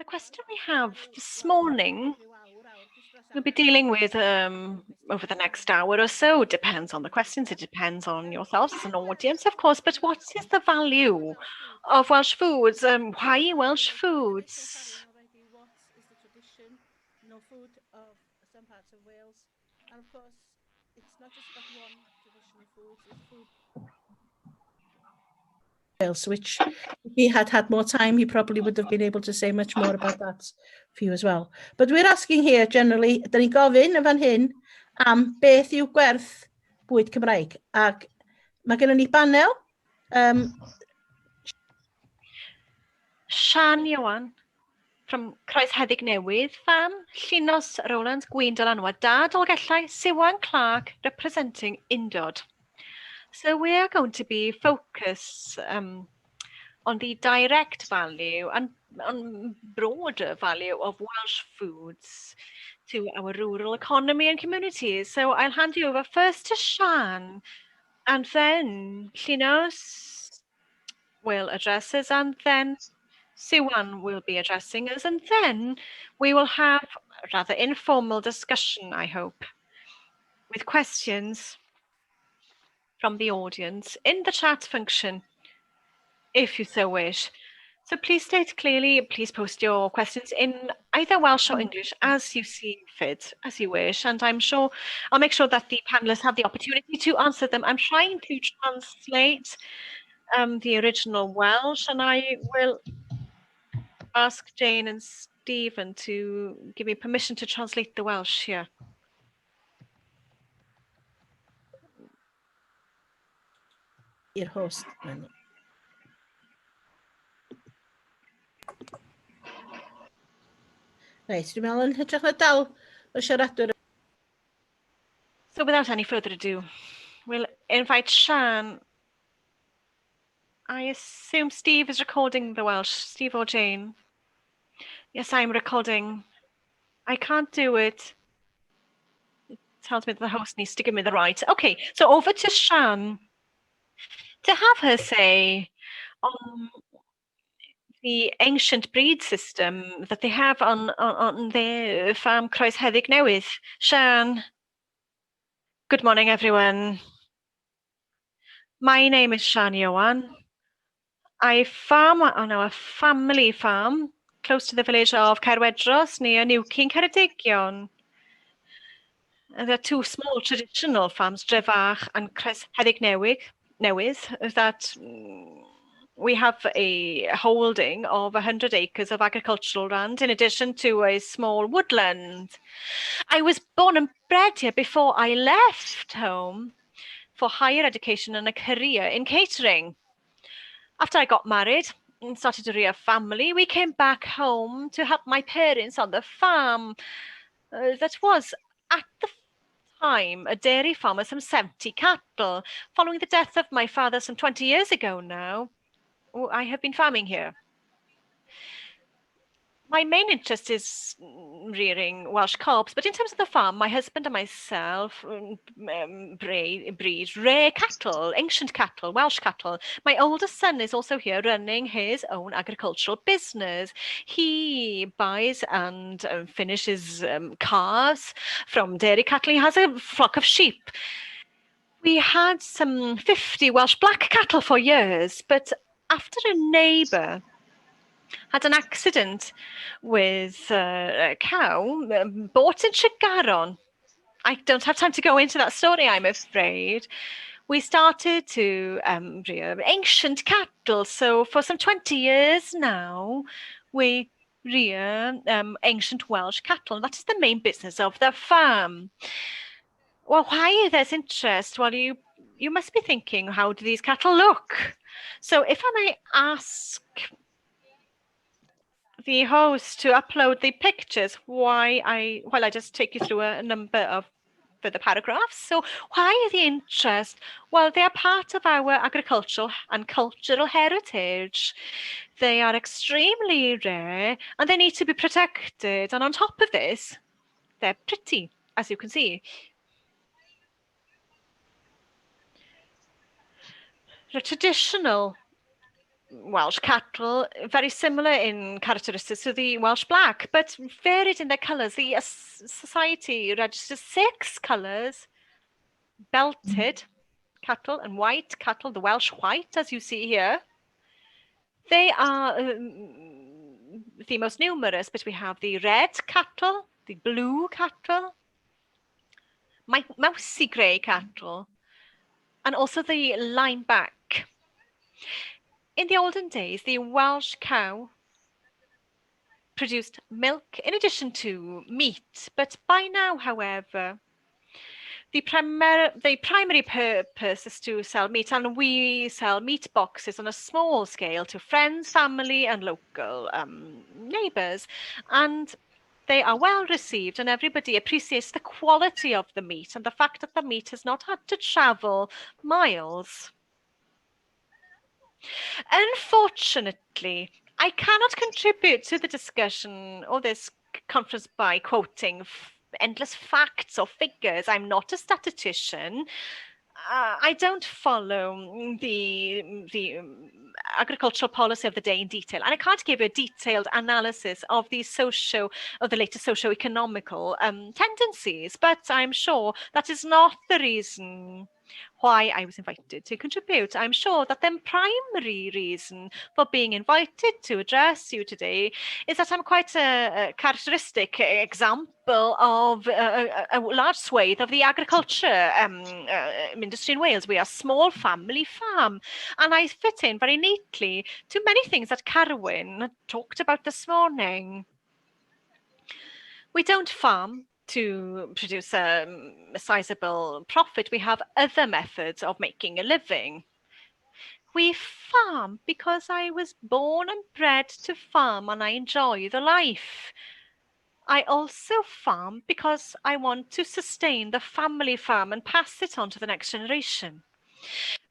The question we have this morning, we'll be dealing with over the next hour or so. It depends on the questions. It depends on yourselves as an audience, of course. But what is the value of Welsh foods? Why Welsh foods? What is the tradition, food of some parts of Wales? And of course, it's not just about one traditional foods, it's food. Wales, which if he had had more time, he probably would have been able to say much more about that for you as well. But we're asking here generally, da ni gofyn y fan hyn am beth yw gwerth bwyd Cymraeg. Ac mae gennym ni banel. Ioan from Croesheddig Newydd, Fferm, Llinos, Rowlands, Gwin, Dylanwad, Dad, Olgellau, Siwan, Clarc, representing Undod. So we are going to be focused on the direct value and on broader value of Welsh foods to our rural economy and communities. So I'll hand you over first to Siân, and then Llinos will address us, and then Siwan will be addressing us, and then we will have a rather informal discussion, I hope, with questions from the audience in the chat function, if you so wish. So please state clearly, please post your questions in either Welsh or English as you see fit, as you wish. And I'll make sure that the panelists have the opportunity to answer them. I'm trying to translate the original Welsh, and I will ask Jane and Stephen to give me permission to translate the Welsh here. I'r host. Reit, dwi'n meddwl yn hytrach na dal y siaradwr. So without any further ado, we'll invite Siân. I assume Steve is recording the Welsh. Steve or Jane? Yes, I'm recording. I can't do it. It tells me that the host needs to give me the right. Okay, so over to Siân to have her say on the ancient breed system that they have on their farm Croesheddig Newydd. Siân. Good morning, everyone. My name is Ioan. I farm on our family farm close to the village of DROS near Newydd, Ceredigion. There are two small traditional farms, Drefach and Croesheddig Newydd, that we have a holding of 100 acres of agricultural land in addition to a small woodland. I was born and bred here before I left home for higher education and a career in catering. After I got married and started to rear a family, we came back home to help my parents on the farm. That was, at the time, a dairy farm with some 70 cattle. Following the death of my father some 20 years ago now, I have been farming here. My main interest is rearing Welsh cobs, but in terms of the farm, my husband and myself breed rare cattle, ancient cattle, Welsh cattle. My oldest son is also here running his own agricultural business. He buys and finishes calves from dairy cattle. He has a flock of sheep. We had some 50 Welsh black cattle for years, but after a neighbour had an accident with a cow bought in Tregaron. I don't have time to go into that story, I'm afraid. We started to rear ancient cattle. So for some 20 years now, we rear ancient Welsh cattle. And that is the main business of the farm. Well, why there's interest? Well, you must be thinking, how do these cattle look? So if I may ask the host to upload the pictures while I just take you through a number of further paragraphs. So why the interest? Well, they are part of our agricultural and cultural heritage. They are extremely rare and they need to be protected. And on top of this, they're pretty, as you can see. The traditional Welsh cattle, very similar in characteristics to the Welsh black, but varied in their colours. The society registers 6 colours: belted cattle and white cattle, the Welsh white, as you see here. They are the most numerous, but we have the red cattle, the blue cattle, mousy grey cattle, and also the lineback. In the olden days, the Welsh cow produced milk in addition to meat, but by now, however, the primary purpose is to sell meat, and we sell meat boxes on a small scale to friends, family, and local neighbours. And they are well received, and everybody appreciates the quality of the meat and the fact that the meat has not had to travel miles. Unfortunately, I cannot contribute to the discussion or this conference by quoting endless facts or figures. I'm not a statistician. I don't follow the agricultural policy of the day in detail, and I can't give you a detailed analysis of the latest socio-economical tendencies, but I'm sure that is not the reason why I was invited to contribute. I'm sure that the primary reason for being invited to address you today is that I'm quite a characteristic example of a large swathe of the agriculture industry in Wales. We are a small family farm, and I fit in very neatly to many things that Carwyn talked about this morning. We don't farm to produce a sizable profit. We have other methods of making a living. We farm because I was born and bred to farm and I enjoy the life. I also farm because I want to sustain the family farm and pass it on to the next generation.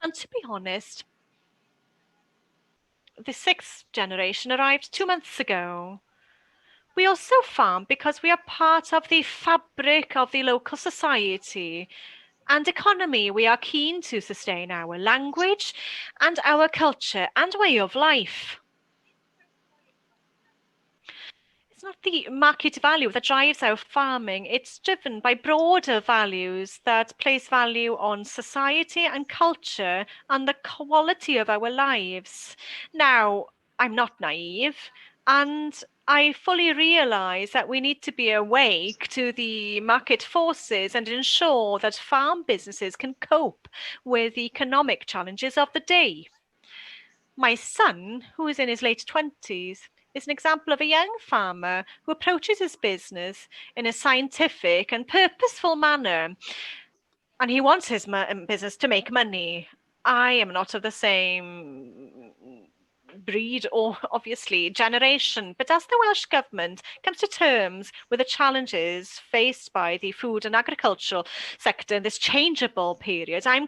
And to be honest, the 6th generation arrived 2 months ago. We also farm because we are part of the fabric of the local society and economy. We are keen to sustain our language and our culture and way of life. It's not the market value that drives our farming. It's driven by broader values that place value on society and culture and the quality of our lives. Now, I'm not naive, and I fully realise that we need to be awake to the market forces and ensure that farm businesses can cope with the economic challenges of the day. My son, who is in his late 20s, is an example of a young farmer who approaches his business in a scientific and purposeful manner, and he wants his business to make money. I am not of the same breed or obviously generation, but as the Welsh Government comes to terms with the challenges faced by the food and agricultural sector in this changeable period, I'm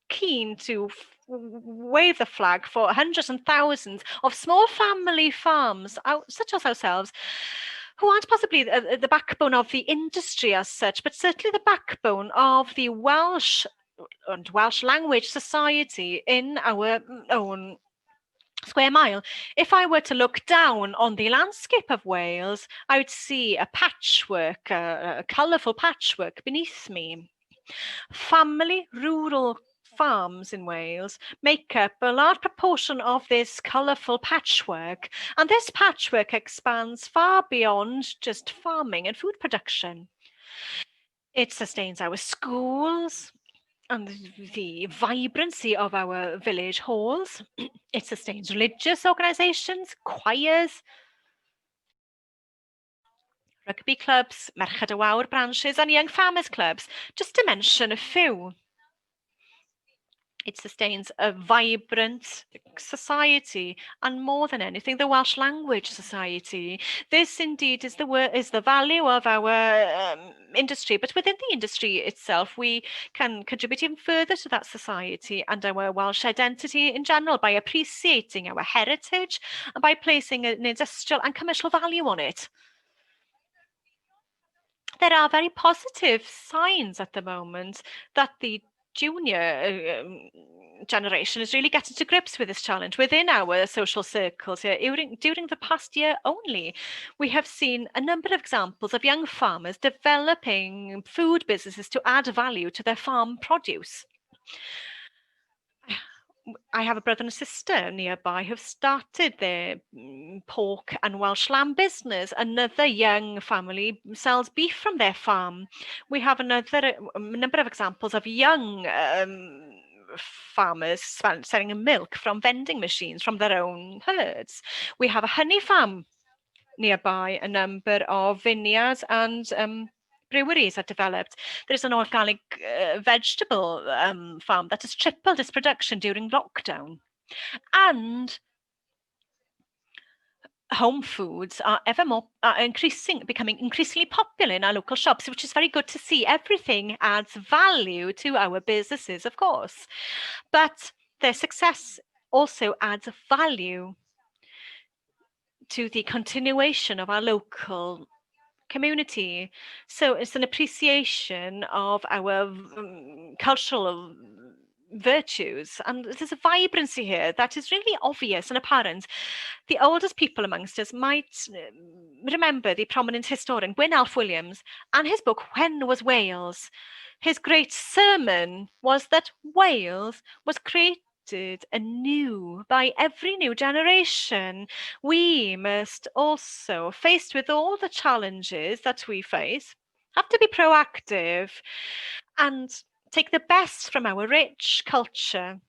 keen to wave the flag for hundreds and thousands of small family farms, such as ourselves, who aren't possibly the backbone of the industry as such, but certainly the backbone of the Welsh and Welsh language society in our own square mile. If I were to look down on the landscape of Wales, I would see a patchwork, a colourful patchwork beneath me. Family rural farms in Wales make up a large proportion of this colourful patchwork, and this patchwork expands far beyond just farming and food production. It sustains our schools and the vibrancy of our village halls. It sustains religious organisations, choirs, rugby clubs, Merched y Wawr branches, and young farmers clubs, just to mention a few. It sustains a vibrant society, and more than anything, the Welsh language society. This indeed is the value of our industry, but within the industry itself, we can contribute even further to that society and our Welsh identity in general by appreciating our heritage and by placing an industrial and commercial value on it. There are very positive signs at the moment that the junior generation is really getting to grips with this challenge within our social circles here. During the past year only, we have seen a number of examples of young farmers developing food businesses to add value to their farm produce. I have a brother and a sister nearby who've started their pork and Welsh lamb business. Another young family sells beef from their farm. We have a number of examples of young farmers selling milk from vending machines from their own herds. We have a honey farm nearby, a number of vineyards and breweries are developed. There's an organic vegetable farm that has tripled its production during lockdown. And home foods are becoming increasingly popular in our local shops, which is very good to see. Everything adds value to our businesses, of course, but their success also adds value to the continuation of our local community. So it's an appreciation of our cultural virtues, and there's a vibrancy here that is really obvious and apparent. The oldest people amongst us might remember the prominent historian Gwin Williams and his book When Was Wales? His great sermon was that Wales was created anew by every new generation. We must also, faced with all the challenges that we face, have to be proactive and take the best from our rich culture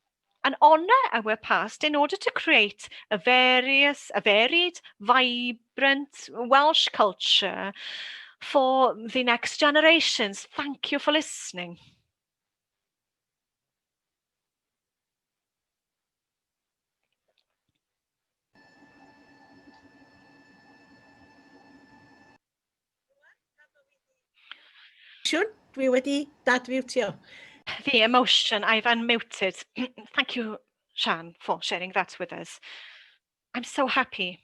and honour our past in order to create a varied, vibrant Welsh culture for the next generations. Thank you for listening. Dwi wedi dadfiwtio. The emotion, I've unmuted. Thank you, Siân, for sharing that with us. I'm so happy.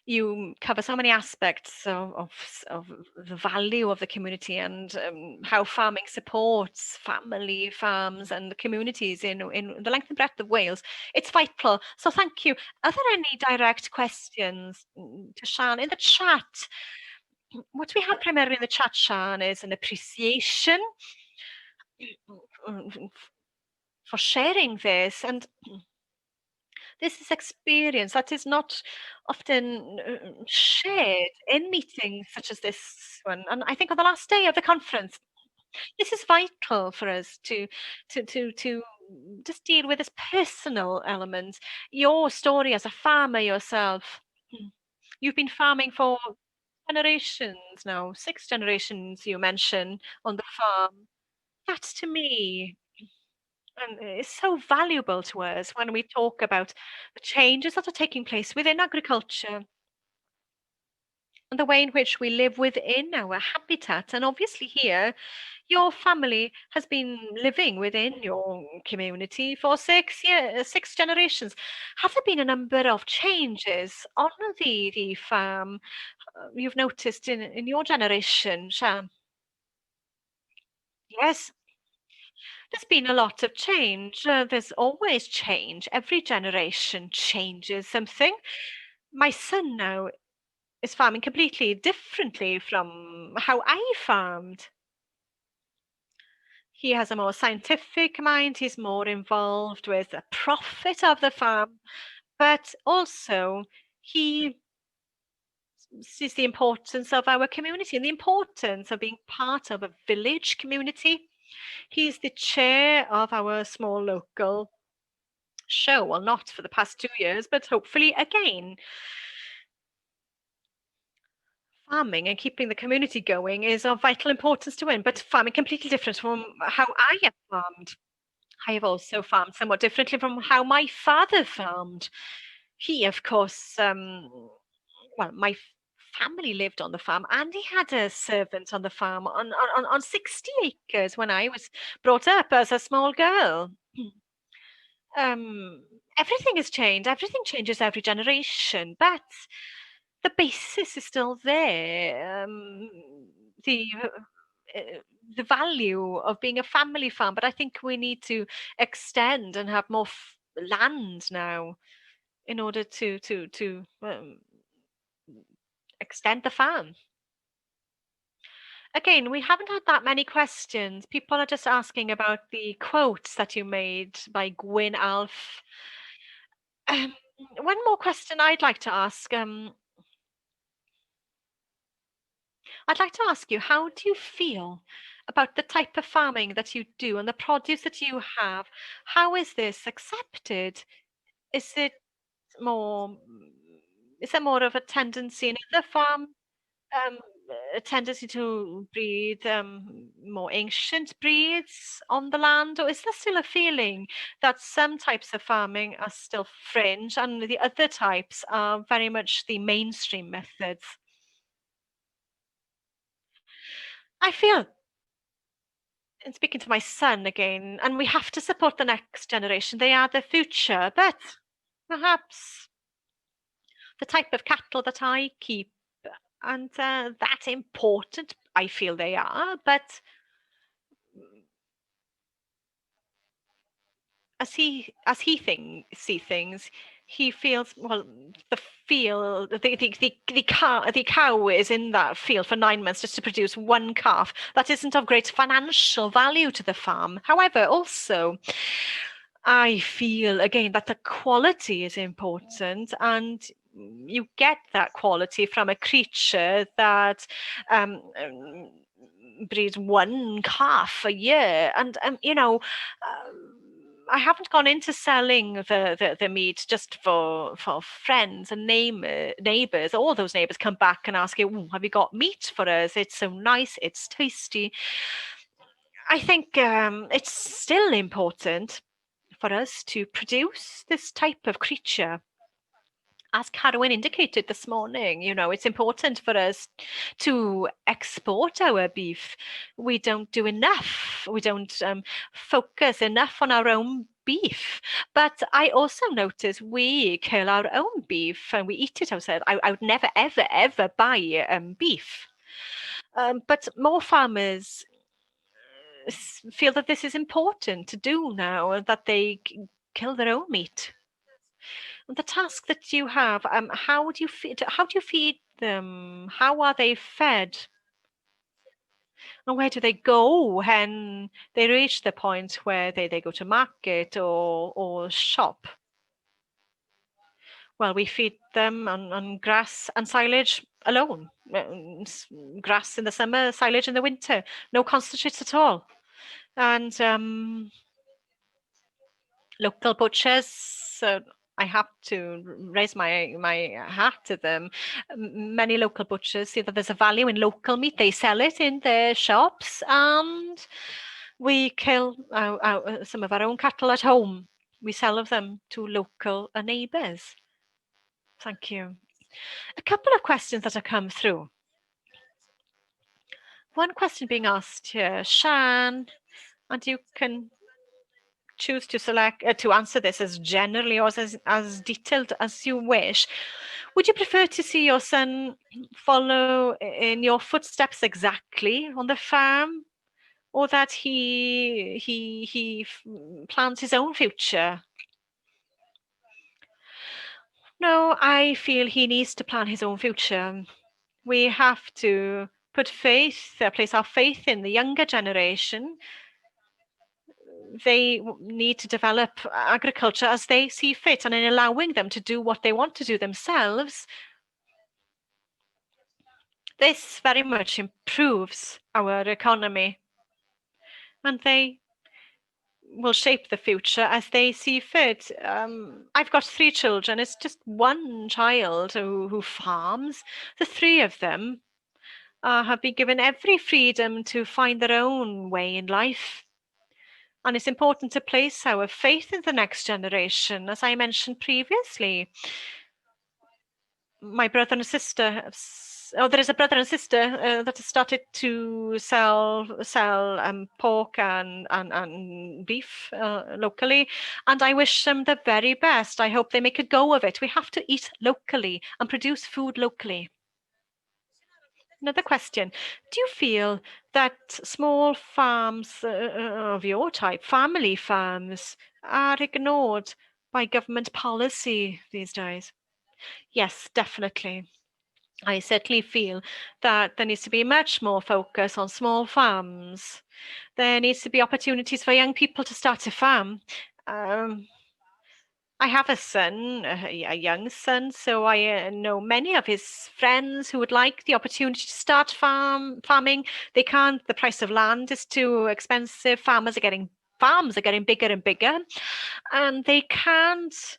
You cover so many aspects of the value of the community and how farming supports family farms and the communities in the length and breadth of Wales. It's vital. So thank you. Are there any direct questions to Siân in the chat? What we have primarily in the chat, Siân, is an appreciation for sharing this, and this is experience that is not often shared in meetings such as this one. And I think on the last day of the conference, this is vital for us to just deal with this personal element. Your story as a farmer yourself. You've been farming for generations now, 6 generations you mentioned on the farm. That to me is so valuable to us when we talk about the changes that are taking place within agriculture and the way in which we live within our habitat. And obviously here, your family has been living within your community for 6 years, 6 generations. Have there been a number of changes on the farm you've noticed in your generation, Siân? Yes, there's been a lot of change. There's always change. Every generation changes something. My son now is farming completely differently from how I farmed. He has a more scientific mind. He's more involved with the profit of the farm, but also he sees the importance of our community and the importance of being part of a village community. He's the chair of our small local show. Well, not for the past 2 years, but hopefully again. Farming and keeping the community going is of vital importance to him, but farming completely different from how I have farmed. I have also farmed somewhat differently from how my father farmed. He, of course, well, my family lived on the farm and he had a servant on the farm on 60 acres when I was brought up as a small girl. Everything has changed. Everything changes every generation, but the basis is still there. The the value of being a family farm, but I think we need to extend and have more land now in order to extend the farm. Again, we haven't had that many questions. People are just asking about the quotes that you made by Gwyn Alf. One more question I'd like to ask. I'd like to ask you, how do you feel about the type of farming that you do and the produce that you have? How is this accepted? Is it more, is there more of a tendency in the farm, um, a tendency to breed more ancient breeds on the land, or is there still a feeling that some types of farming are still fringe and the other types are very much the mainstream methods? I feel, and speaking to my son again, and we have to support the next generation. They are the future, but perhaps the type of cattle that I keep, and that's important. I feel they are, but see things, he feels, well, the field, the cow is in that field for 9 months just to produce one calf. That isn't of great financial value to the farm. However, also, I feel again that the quality is important, and you get that quality from a creature that breeds one calf a year. And I haven't gone into selling the meat just for friends and neighbors. All those neighbors come back and ask you, have you got meat for us? It's so nice, it's tasty. I think it's still important for us to produce this type of creature. As Carwyn indicated this morning, it's important for us to export our beef. We don't do enough. We don't focus enough on our own beef. But I also notice we kill our own beef and we eat it ourselves. I would never, ever, ever buy beef. But more farmers feel that this is important to do now, that they kill their own meat. The task that you have, how do you feed them? How are they fed? And where do they go when they reach the point where they go to market or shop? Well, we feed them on grass and silage alone. Grass in the summer, silage in the winter. No concentrates at all. And local butchers, I have to raise my hat to them. Many local butchers see that there's a value in local meat. They sell it in their shops, and we kill some of our own cattle at home. We sell them to local neighbours. Thank you. A couple of questions that have come through. One question being asked here, Siân, and you can choose to select to answer this as generally or as detailed as you wish. Would you prefer to see your son follow in your footsteps exactly on the farm, or that he plans his own future? No, I feel he needs to plan his own future. We have to put place our faith in the younger generation. They need to develop agriculture as they see fit, and in allowing them to do what they want to do themselves, this very much improves our economy, and they will shape the future as they see fit. I've got 3 children. It's just one child who farms. The 3 of them have been given every freedom to find their own way in life. And it's important to place our faith in the next generation. As I mentioned previously, my brother and sister, there is a brother and sister that have started to sell pork and beef locally, and I wish them the very best. I hope they make a go of it. We have to eat locally and produce food locally. Another question. Do you feel that small farms of your type, family farms, are ignored by government policy these days? Yes, definitely. I certainly feel that there needs to be much more focus on small farms. There needs to be opportunities for young people to start a farm. I have a son, a young son, so I know many of his friends who would like the opportunity to start farming. They can't. The price of land is too expensive. Farms are getting bigger and bigger, and they can't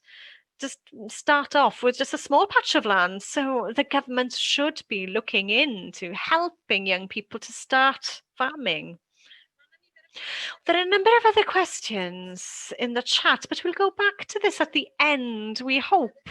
just start off with just a small patch of land. So the government should be looking into helping young people to start farming. There are a number of other questions in the chat, but we'll go back to this at the end. We hope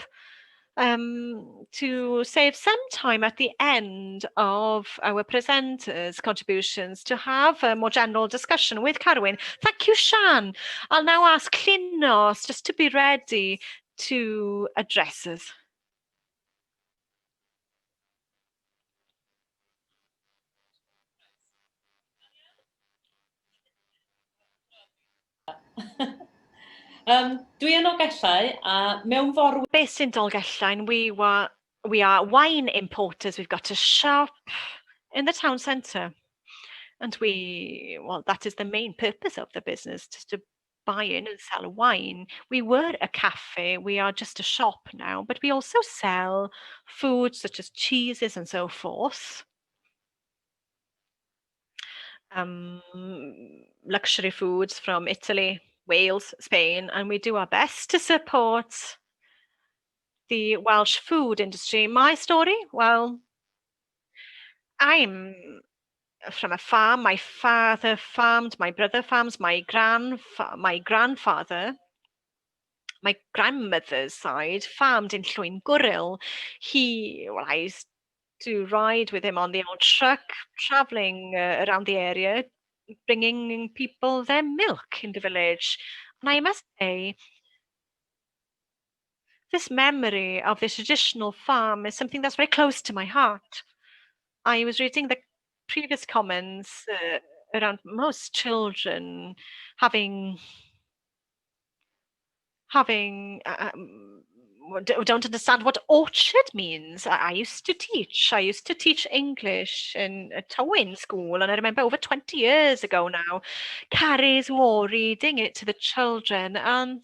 to save some time at the end of our presenters' contributions to have a more general discussion with Carwyn. Thank you, Siân. I'll now ask Llinos just to be ready to address us. Dwi yn Dolgellau a mewn forwyn... Based in Dolgellau, we are wine importers. We've got a shop in the town centre. And that is the main purpose of the business, just to buy in and sell wine. We were a cafe, we are just a shop now, but we also sell foods such as cheeses and so forth. Luxury foods from Italy, Wales, Spain, and we do our best to support the Welsh food industry. My story, well, I'm from a farm. My father farmed, my brother farms, my grandfather, my grandmother's side farmed in Llwyn Gwril. I used to ride with him on the old truck, traveling around the area, bringing people their milk in the village. And I must say, this memory of this traditional farm is something that's very close to my heart. I was reading the previous comments around most children having don't understand what orchard means. I used to teach English in a Tywyn school, and I remember over 20 years ago now, Carrie's War reading it to the children, and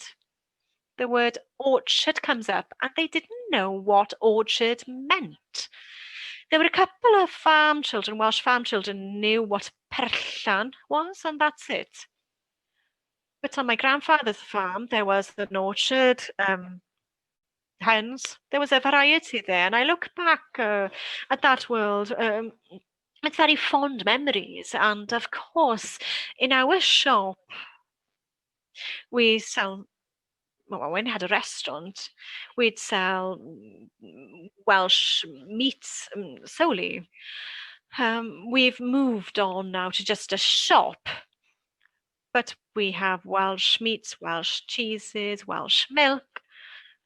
the word orchard comes up, and they didn't know what orchard meant. There were a couple of Welsh farm children knew what perllan was, and that's it. But on my grandfather's farm, there was an orchard, hens. There was a variety there, and I look back at that world with very fond memories. And of course, in our shop, we sell. Well, when I had a restaurant, we'd sell Welsh meats solely. We've moved on now to just a shop, but we have Welsh meats, Welsh cheeses, Welsh milk.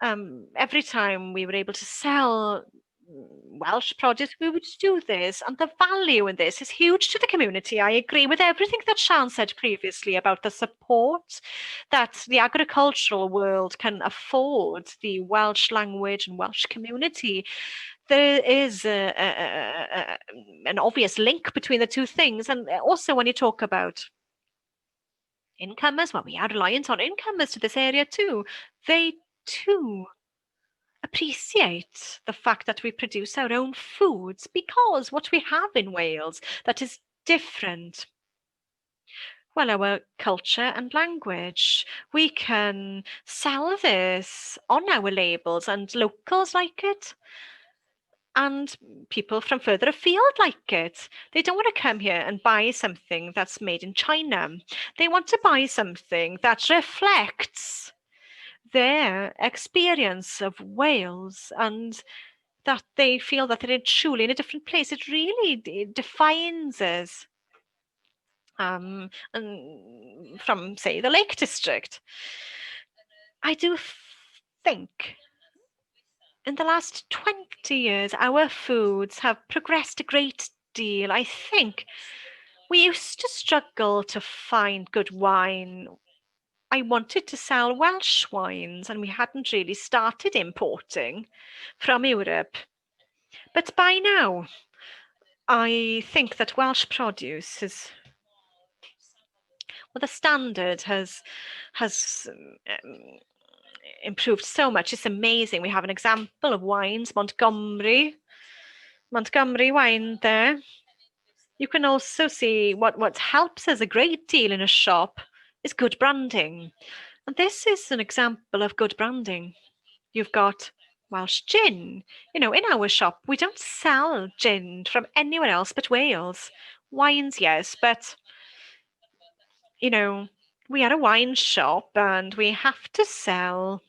Every time we were able to sell Welsh produce, we would do this, and the value in this is huge to the community. I agree with everything that Siân said previously about the support that the agricultural world can afford the Welsh language and Welsh community. There is an obvious link between the two things, and also when you talk about incomers, well, we are reliant on incomers to this area too. They too appreciate the fact that we produce our own foods, because what we have in Wales that is different, well, our culture and language. We can sell this on our labels, and locals like it, and people from further afield like it. They don't want to come here and buy something that's made in China. They want to buy something that reflects their experience of Wales, and that they feel that they're truly in a different place. It really defines us. And from, say, the Lake District. I do think in the last 20 years, our foods have progressed a great deal. I think we used to struggle to find good wine. I wanted to sell Welsh wines, and we hadn't really started importing from Europe. But by now, I think that Welsh produce is, well, the standard has improved so much. It's amazing. We have an example of wines, Montgomery wine there. You can also see what helps us a great deal in a shop is good branding. And this is an example of good branding. You've got Welsh gin. You know, in our shop, we don't sell gin from anywhere else but Wales. Wines, yes, but, you know, we are a wine shop and we have to sell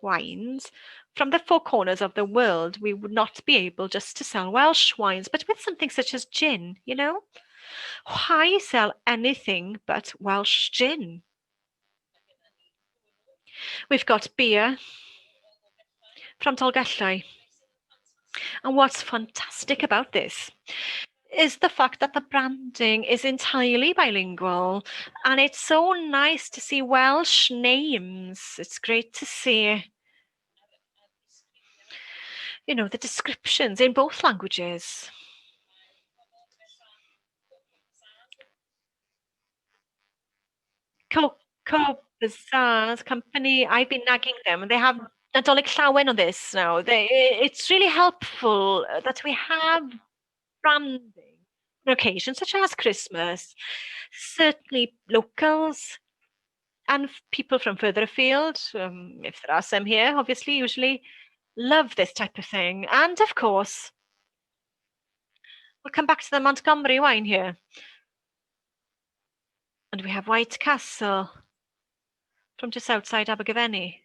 wines from the four corners of the world. We would not be able just to sell Welsh wines, but with something such as gin, you know? Why sell anything but Welsh gin? We've got beer from Dolgellau. And what's fantastic about this is the fact that the branding is entirely bilingual, and it's so nice to see Welsh names. It's great to see, you know, the descriptions in both languages. Coco Bazaar's company, I've been nagging them. They have Nadolig Llawen on this now. It's really helpful that we have branding on occasions such as Christmas. Certainly locals and people from further afield, if there are some here, obviously, usually love this type of thing. And of course, we'll come back to the Montgomery wine here. And we have White Castle from just outside Abergavenny.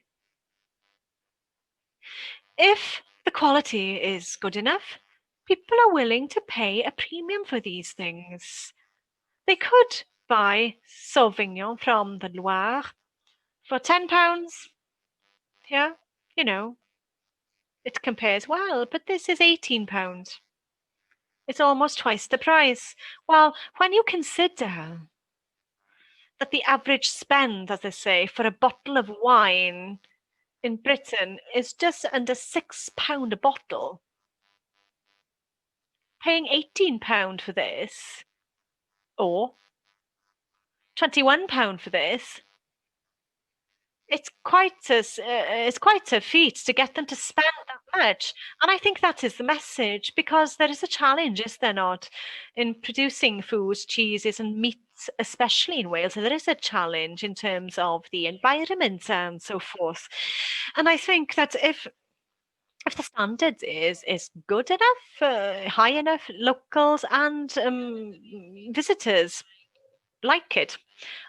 If the quality is good enough, people are willing to pay a premium for these things. They could buy Sauvignon from the Loire for £10. Yeah, you know, it compares well, but this is £18. It's almost twice the price. Well, when you consider that the average spend, as they say, for a bottle of wine in Britain is just under £6 a bottle, paying £18 for this, or £21 for this, it's quite a feat to get them to spend that much. And I think that is the message, because there is a challenge, is there not, in producing foods, cheeses and meats, especially in Wales. There is a challenge in terms of the environment and so forth. And I think that if the standard is good enough, high enough, locals and visitors like it.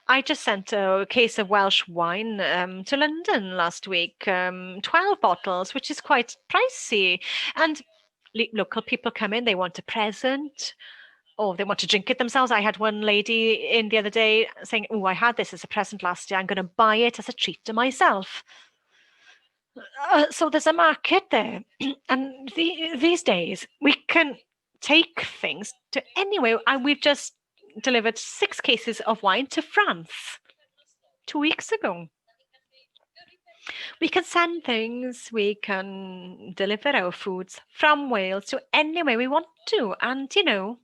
I just sent a case of Welsh wine to London last week, 12 bottles, which is quite pricey. And local people come in, they want a present, or they want to drink it themselves. I had one lady in the other day saying, oh, I had this as a present last year. I'm going to buy it as a treat to myself. So there's a market there. And these days, we can take things to anywhere. And we've just delivered 6 cases of wine to France 2 weeks ago. We can send things, we can deliver our foods from Wales to anywhere we want to. And, you know,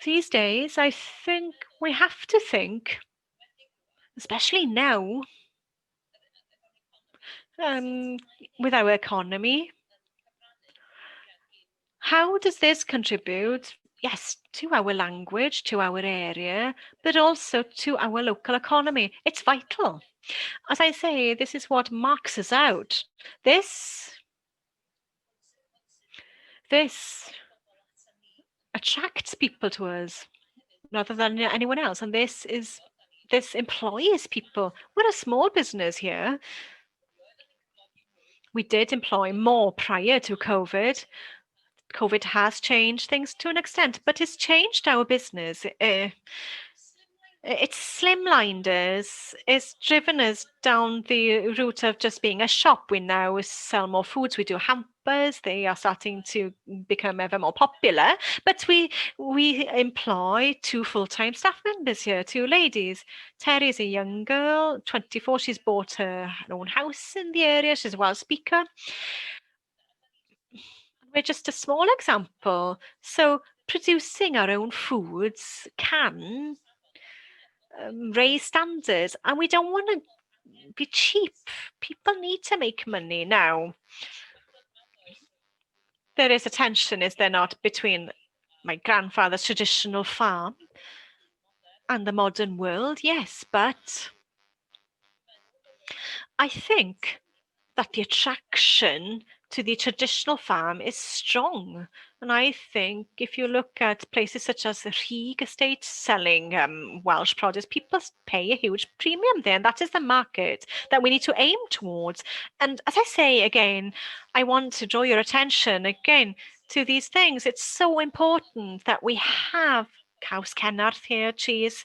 these days, I think we have to think, especially now, with our economy, how does this contribute, yes, to our language, to our area, but also to our local economy? It's vital. As I say, this is what marks us out. This attracts people to us rather than anyone else. And this employs people. We're a small business here. We did employ more prior to COVID. COVID has changed things to an extent, but it's changed our business. It's slimlined us, it's driven us down the route of just being a shop. We now sell more foods, we do hampers, they are starting to become ever more popular, but we employ 2 full-time staff members here, 2 ladies. Terry's a young girl, 24, she's bought her own house in the area, she's a Welsh speaker. We're just a small example. So producing our own foods can raise standards, and we don't want to be cheap. People need to make money now. There is a tension, is there not, between my grandfather's traditional farm and the modern world? Yes, but I think that the attraction to the traditional farm is strong. And I think if you look at places such as the Refuge estate selling Welsh produce, people pay a huge premium there. And that is the market that we need to aim towards. And as I say again, I want to draw your attention again to these things. It's so important that we have Caws Cenarth here, cheese.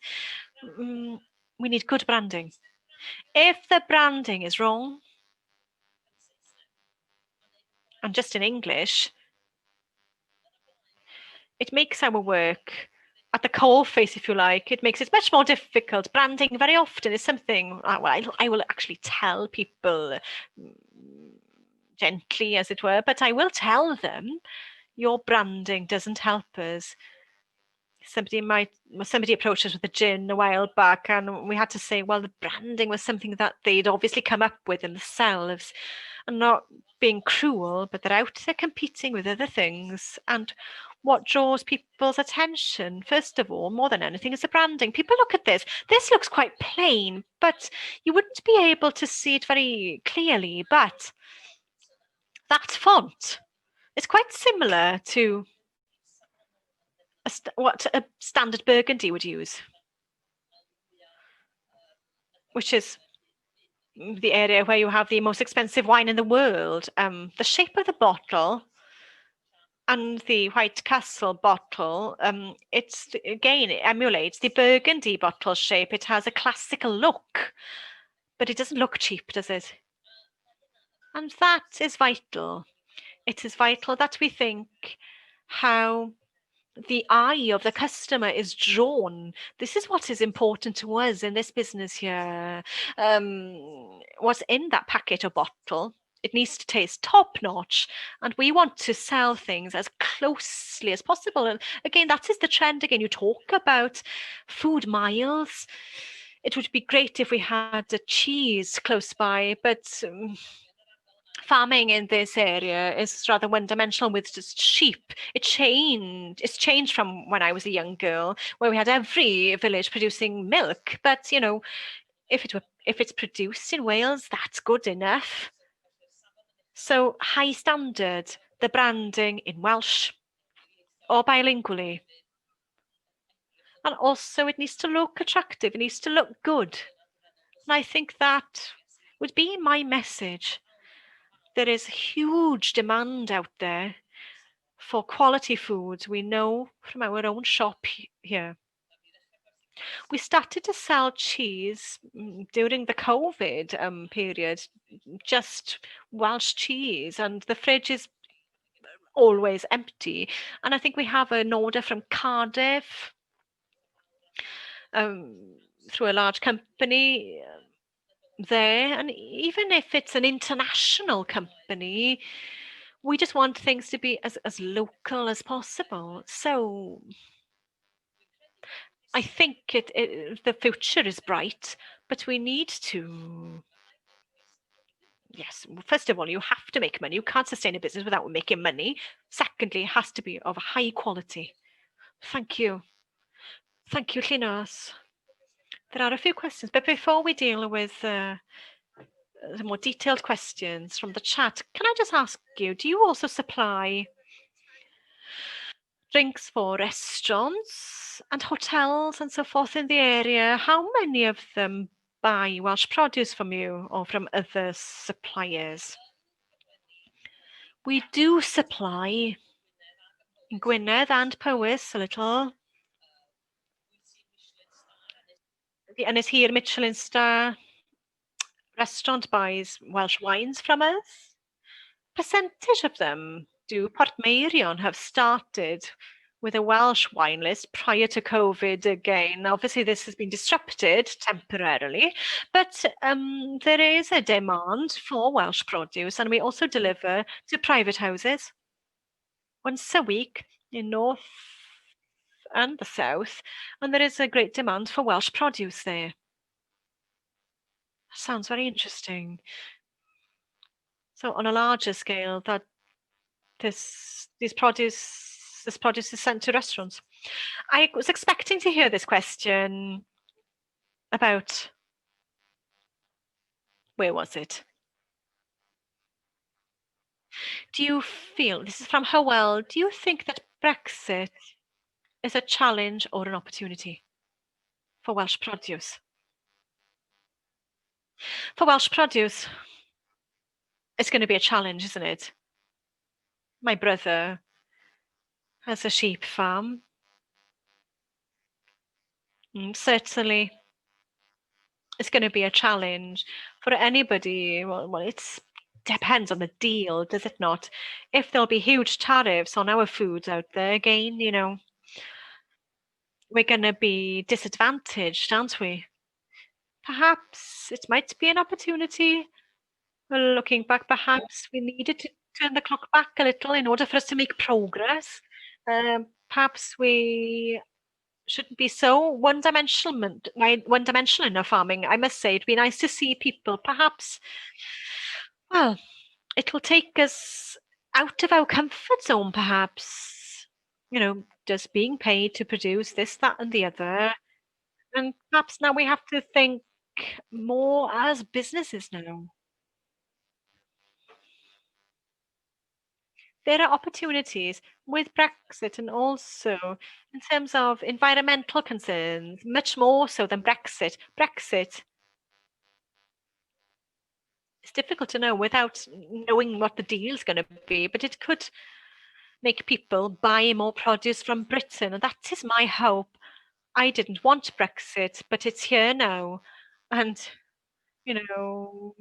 We need good branding. If the branding is wrong, and just in English, it makes our work at the coalface, if you like. It makes it much more difficult. Branding very often is something, well, I will actually tell people gently, as it were, but I will tell them, your branding doesn't help us. Somebody approached us with a gin a while back, and we had to say, well, the branding was something that they'd obviously come up with themselves, and not being cruel, but they're out there competing with other things. And what draws people's attention, first of all, more than anything, is the branding. People look at this. This looks quite plain, but you wouldn't be able to see it very clearly. But that font is quite similar to what a standard burgundy would use, which is the area where you have the most expensive wine in the world. The shape of the bottle and the White Castle bottle, it emulates the burgundy bottle shape. It has a classical look, but it doesn't look cheap, does it? And that is vital. It is vital that we think how the eye of the customer is drawn. This is what is important to us in this business here. What's in that packet or bottle? It needs to taste top notch, and we want to sell things as closely as possible. And again, that is the trend. Again, you talk about food miles. It would be great if we had a cheese close by, but farming in this area is rather one-dimensional with just sheep. It's changed from when I was a young girl, where we had every village producing milk. But, you know, if it's produced in Wales, that's good enough. So high standard, the branding in Welsh or bilingually. And also it needs to look attractive, it needs to look good. And I think that would be my message. There is huge demand out there for quality foods. We know from our own shop here. We started to sell cheese during the COVID period, just Welsh cheese, and the fridge is always empty. And I think we have an order from Cardiff through a large company there. And even if it's an international company, we just want things to be as local as possible. So I think the future is bright, but we need to, yes, first of all, you have to make money. You can't sustain a business without making money. Secondly, it has to be of high quality. Thank you. Thank you, Llinos. There are a few questions, but before we deal with the more detailed questions from the chat, can I just ask you, do you also supply drinks for restaurants and hotels and so forth in the area? How many of them buy Welsh produce from you or from other suppliers? We do supply in Gwynedd and Powys a little. the Ynys Hir Michelin star restaurant buys Welsh wines from us. Percentage of them do Portmeirion have started with a Welsh wine list prior to COVID again. Obviously, this has been disrupted temporarily, but there is a demand for Welsh produce, and we also deliver to private houses once a week in North and the South, and there is a great demand for Welsh produce there. Sounds very interesting. So on a larger scale, that this produce is sent to restaurants. I was expecting to hear this question about, where was it? Do you feel, this is from Howell, do you think that Brexit is a challenge or an opportunity for Welsh produce? For Welsh produce, it's going to be a challenge, isn't it? My brother has a sheep farm. Certainly, it's going to be a challenge for anybody. Well, it depends on the deal, does it not? If there'll be huge tariffs on our foods out there, again, you know, we're going to be disadvantaged, aren't we? Perhaps it might be an opportunity. Well, looking back, perhaps we needed to turn the clock back a little in order for us to make progress. Perhaps we shouldn't be so one-dimensional in our farming. I must say, it'd be nice to see people perhaps, well, it'll take us out of our comfort zone, perhaps, you know, just being paid to produce this, that, and the other. And perhaps now we have to think more as businesses now. There are opportunities with Brexit, and also in terms of environmental concerns, much more so than Brexit. Brexit, it's difficult to know without knowing what the deal is going to be, but it could make people buy more produce from Britain, and that is my hope. I didn't want Brexit, but it's here now. And, you know,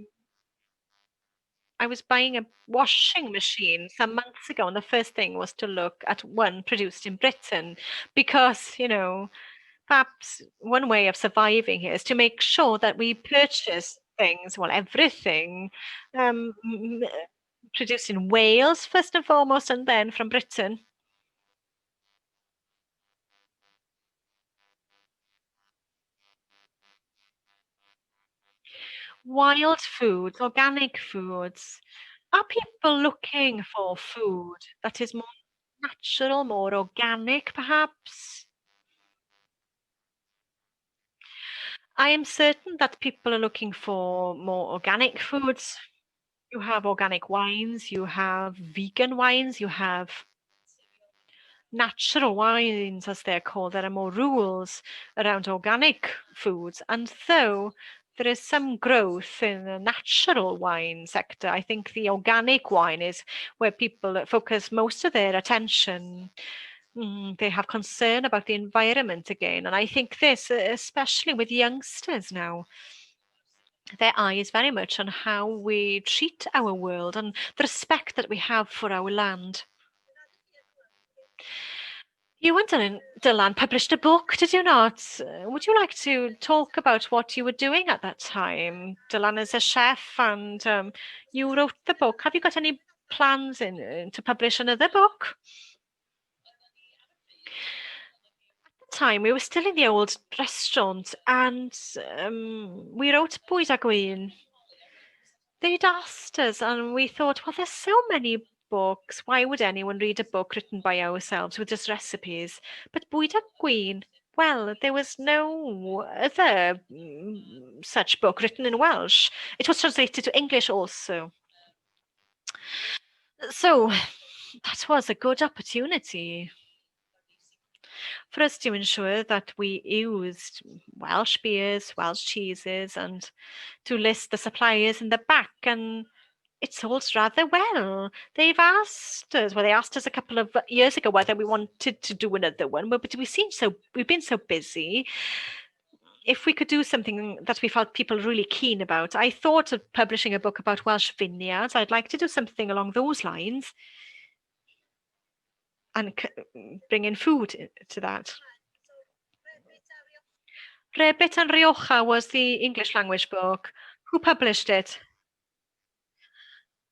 I was buying a washing machine some months ago, and the first thing was to look at one produced in Britain, because, you know, perhaps one way of surviving here is to make sure that we purchase things, well, everything, produced in Wales first and foremost, and then from Britain. Wild foods, organic foods. Are people looking for food that is more natural, more organic, perhaps? I am certain that people are looking for more organic foods. You have organic wines, you have vegan wines, you have natural wines, as they're called. There are more rules around organic foods. And though there is some growth in the natural wine sector, I think the organic wine is where people focus most of their attention. They have concern about the environment again. And I think this, especially with youngsters now, their eye is very much on how we treat our world and the respect that we have for our land. You and Dylan published a book, did you not? Would you like to talk about what you were doing at that time? Dylan is a chef, and you wrote the book. Have you got any plans to publish another book? At the time, we were still in the old restaurant, and we wrote WRFFC Gwin. They'd asked us, and we thought, well, there's so many books. Why would anyone read a book written by ourselves with just recipes? But WRFFC Gwin, well, there was no other such book written in Welsh. It was translated to English also. So that was a good opportunity for us to ensure that we used Welsh beers, Welsh cheeses, and to list the suppliers in the back. And it sold rather well. They've asked us, well, they asked us a couple of years ago whether we wanted to do another one, but we've been so busy. if we could do something that we felt people really keen about, I thought of publishing a book about Welsh vineyards. I'd like to do something along those lines and bring in food to that. Rebit and Rioja was the English language book. Who published it?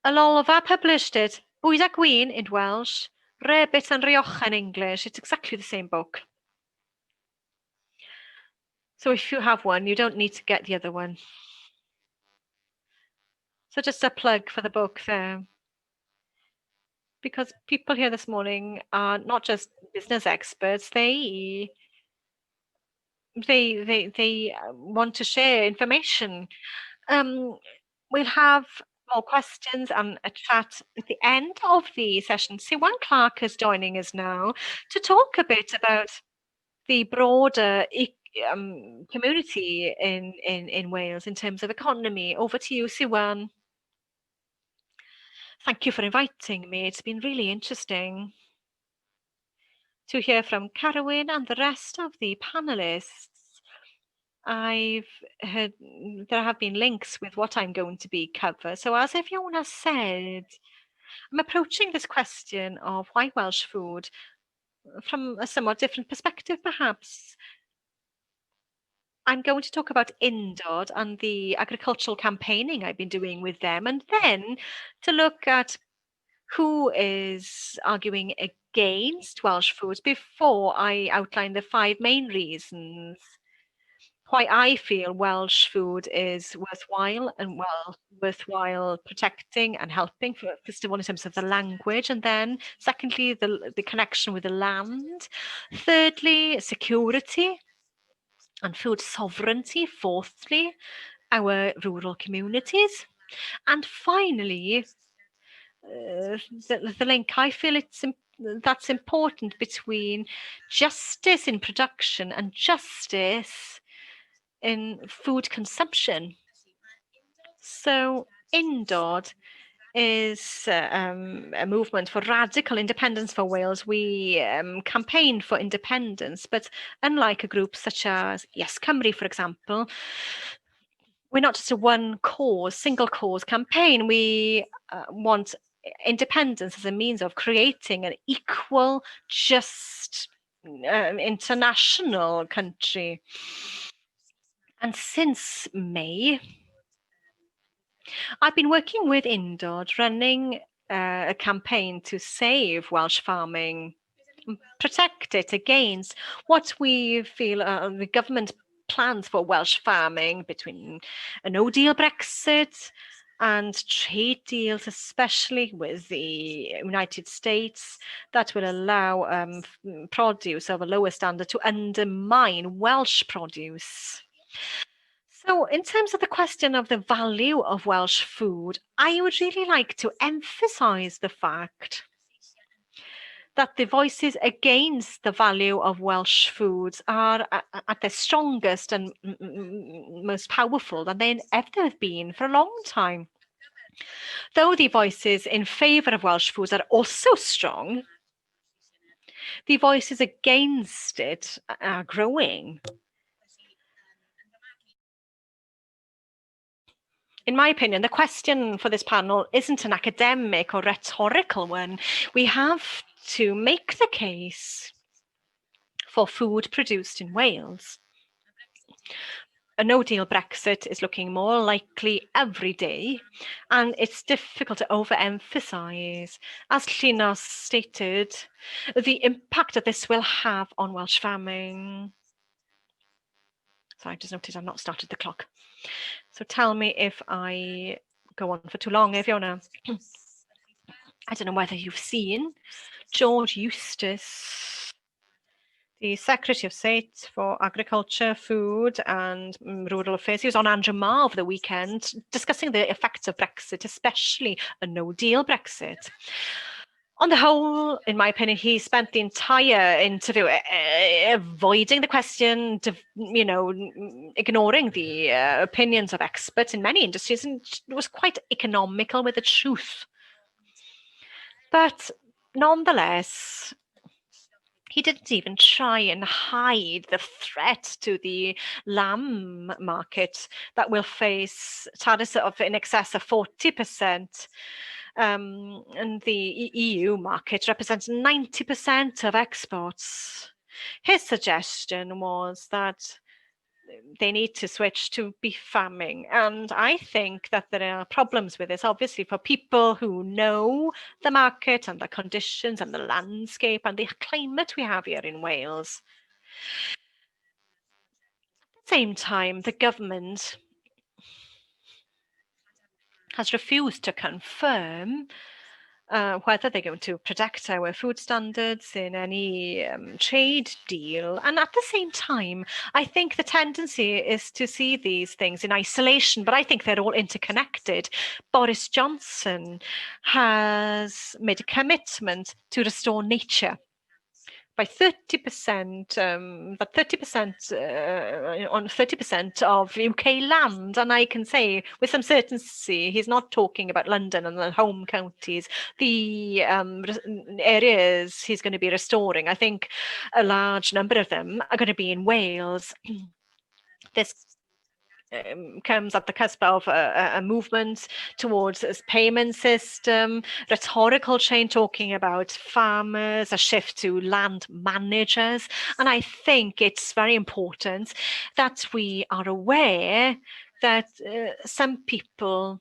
Alolfa published it. Bwyd a Gwin in Welsh. Rebit and Rioja in English. It's exactly the same book. So if you have one, you don't need to get the other one. So just a plug for the book there. Because people here this morning are not just business experts, they want to share information. We'll have more questions and a chat at the end of the session. Siwan Clarc is joining us now to talk a bit about the broader community in Wales in terms of economy. Over to you, Siwan. Thank you for inviting me. It's been really interesting to hear from Carwyn and the rest of the panelists. I've heard there have been links with what I'm going to be cover. So as Eifiona said, I'm approaching this question of why Welsh food from a somewhat different perspective, perhaps. I'm going to talk about Undod and the agricultural campaigning I've been doing with them, and then to look at who is arguing against Welsh foods before I outline the 5 main reasons why I feel Welsh food is worthwhile and worthwhile protecting and helping, first of all in terms of the language, and then secondly the connection with the land, thirdly security and food sovereignty, fourthly our rural communities, and finally the link I feel that's important between justice in production and justice in food consumption. So Undod is a movement for radical independence for Wales. We campaigned for independence, but unlike a group such as Yes Cymru, for example, we're not just a one cause, single cause campaign. We want independence as a means of creating an equal, just international country. And since May, I've been working with Undod, running a campaign to save Welsh farming, protect it against what we feel the government plans for Welsh farming, between a no-deal Brexit and trade deals, especially with the United States, that will allow produce of a lower standard to undermine Welsh produce. So in terms of the question of the value of Welsh food, I would really like to emphasize the fact that the voices against the value of Welsh foods are at their strongest and most powerful than they ever have been for a long time. Though the voices in favour of Welsh foods are also strong, the voices against it are growing. In my opinion, the question for this panel isn't an academic or rhetorical one. We have to make the case for food produced in Wales. A no-deal Brexit is looking more likely every day, and it's difficult to overemphasise, as Llinos stated, the impact that this will have on Welsh farming. So I just noticed I've not started the clock. So tell me if I go on for too long, Eifiona. I don't know whether you've seen George Eustace, the Secretary of State for Agriculture, Food and Rural Affairs. He was on Andrew Marr over the weekend discussing the effects of Brexit, especially a no-deal Brexit. On the whole, in my opinion, he spent the entire interview avoiding the question, ignoring the opinions of experts in many industries, and was quite economical with the truth. But nonetheless, He didn't even try and hide the threat to the lamb market that will face tariffs of in excess of 40%. And the EU market represents 90% of exports. His suggestion was that they need to switch to beef farming. And I think that there are problems with this, obviously, for people who know the market and the conditions and the landscape and the climate we have here in Wales. At the same time, the government has refused to confirm whether they're going to protect our food standards in any trade deal. And at the same time, I think the tendency is to see these things in isolation, but I think they're all interconnected. Boris Johnson has made a commitment to restore nature by 30%, but 30% on 30% of UK land. And I can say with some certainty, he's not talking about London and the home counties, the areas he's going to be restoring. I think a large number of them are going to be in Wales. This comes at the cusp of a movement towards this payment system, rhetorical change talking about farmers, a shift to land managers. And I think it's very important that we are aware that some people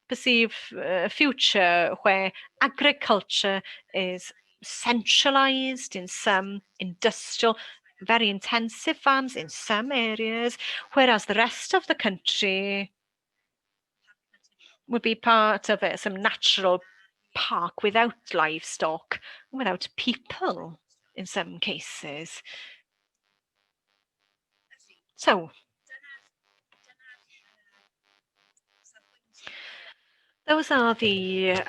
perceive a future where agriculture is centralized in some industrial, very intensive farms in some areas, whereas the rest of the country would be part of some natural park without livestock, without people in some cases. So, those are the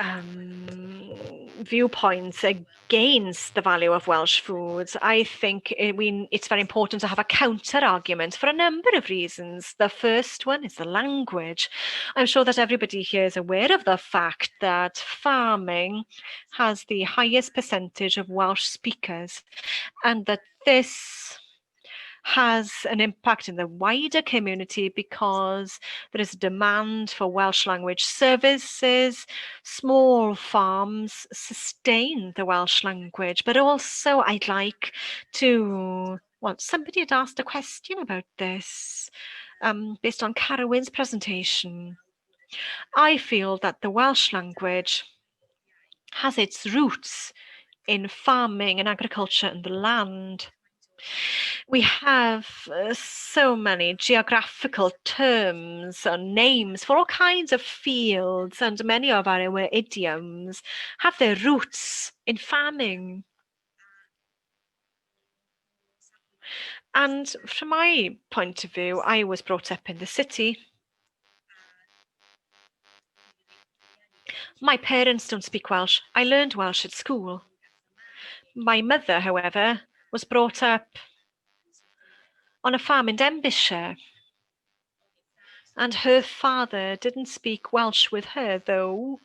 viewpoints against the value of Welsh foods. I think it's very important to have a counter-argument for a number of reasons. The first one is the language. I'm sure that everybody here is aware of the fact that farming has the highest percentage of Welsh speakers, and that this has an impact in the wider community because there is a demand for Welsh language services. Small farms sustain the Welsh language, but also I'd like to, well, somebody had asked a question about this based on Carowyn's presentation. I feel that the Welsh language has its roots in farming and agriculture and the land. We have so many geographical terms and names for all kinds of fields, and many of our idioms have their roots in farming. And from my point of view, I was brought up in the city. My parents don't speak Welsh. I learned Welsh at school. My mother, however, was brought up on a farm in Denbighshire. And her father didn't speak Welsh with her, though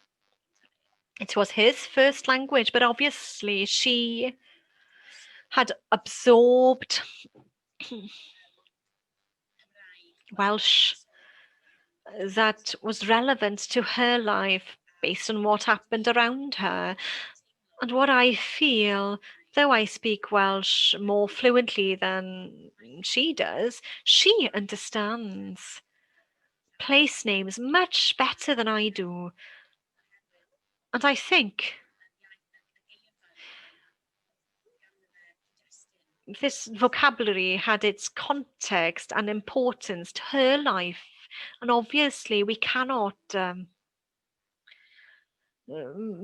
it was his first language, but obviously she had absorbed Welsh that was relevant to her life based on what happened around her. And what I feel, though I speak Welsh more fluently than she does, she understands place names much better than I do. And I think this vocabulary had its context and importance to her life. And obviously we cannot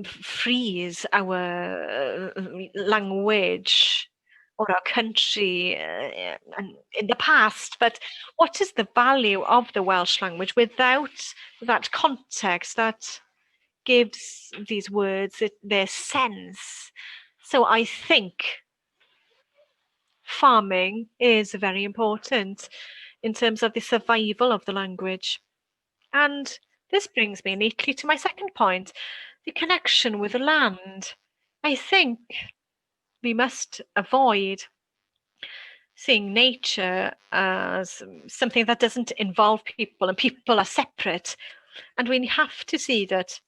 freeze our language or our country in the past, but what is the value of the Welsh language without that context that gives these words their sense? So I think farming is very important in terms of the survival of the language. And this brings me neatly to my second point, the connection with the land. I think We must avoid seeing nature as something that doesn't involve people and people are separate. And we have to see that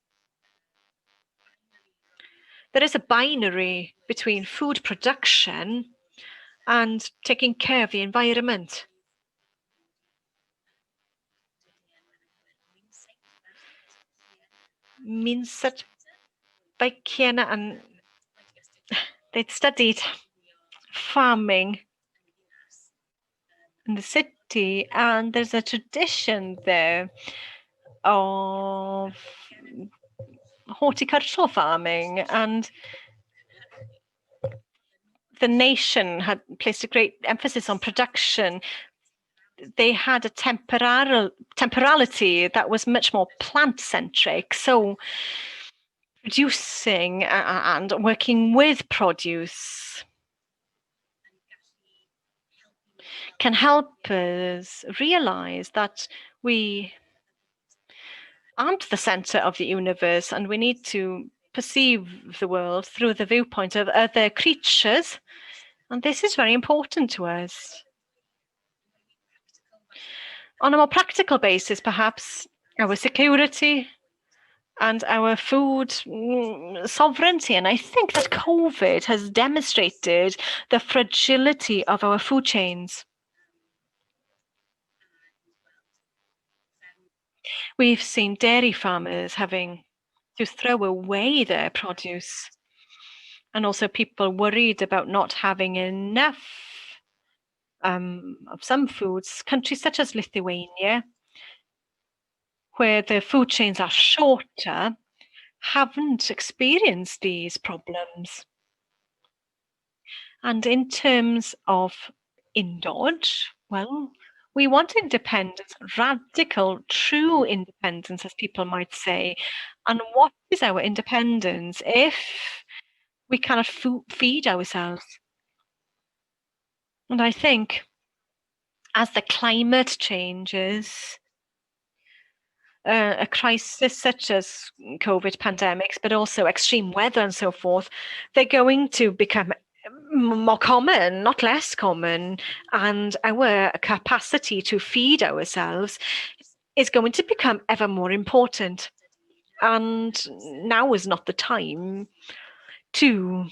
there is a binary between food production and taking care of the environment. Means that by Kiena, and they'd studied farming in the city, and there's a tradition there of horticultural farming, and the nation had placed a great emphasis on production. They had a temporality that was much more plant-centric, so producing and working with produce can help us realize that we aren't the center of the universe, and we need to perceive the world through the viewpoint of other creatures. And this is very important to us. On a more practical basis, perhaps, our security and our food sovereignty. And I think that COVID has demonstrated the fragility of our food chains. We've seen dairy farmers having to throw away their produce, and also people worried about not having enough of some foods. Countries such as Lithuania, where the food chains are shorter, haven't experienced these problems. And in terms of indulge, well, we want independence, radical, true independence, as people might say. And what is our independence if we cannot feed ourselves? And I think as the climate changes, a crisis such as COVID pandemics, but also extreme weather and so forth, they're going to become more common, not less common, and our capacity to feed ourselves is going to become ever more important. And now is not the time to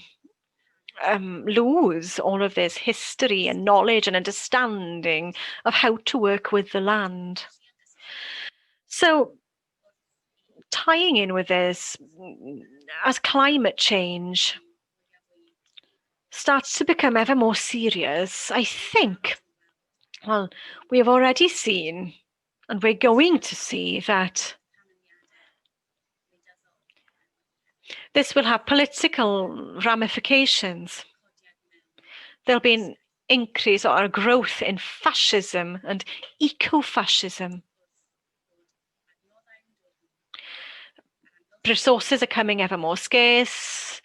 lose all of this history and knowledge and understanding of how to work with the land. So tying in with this, as climate change starts to become ever more serious, I think, well, we have already seen, and we're going to see, that this will have political ramifications. There'll be an increase or a growth in fascism and eco-fascism. Resources are coming ever more scarce,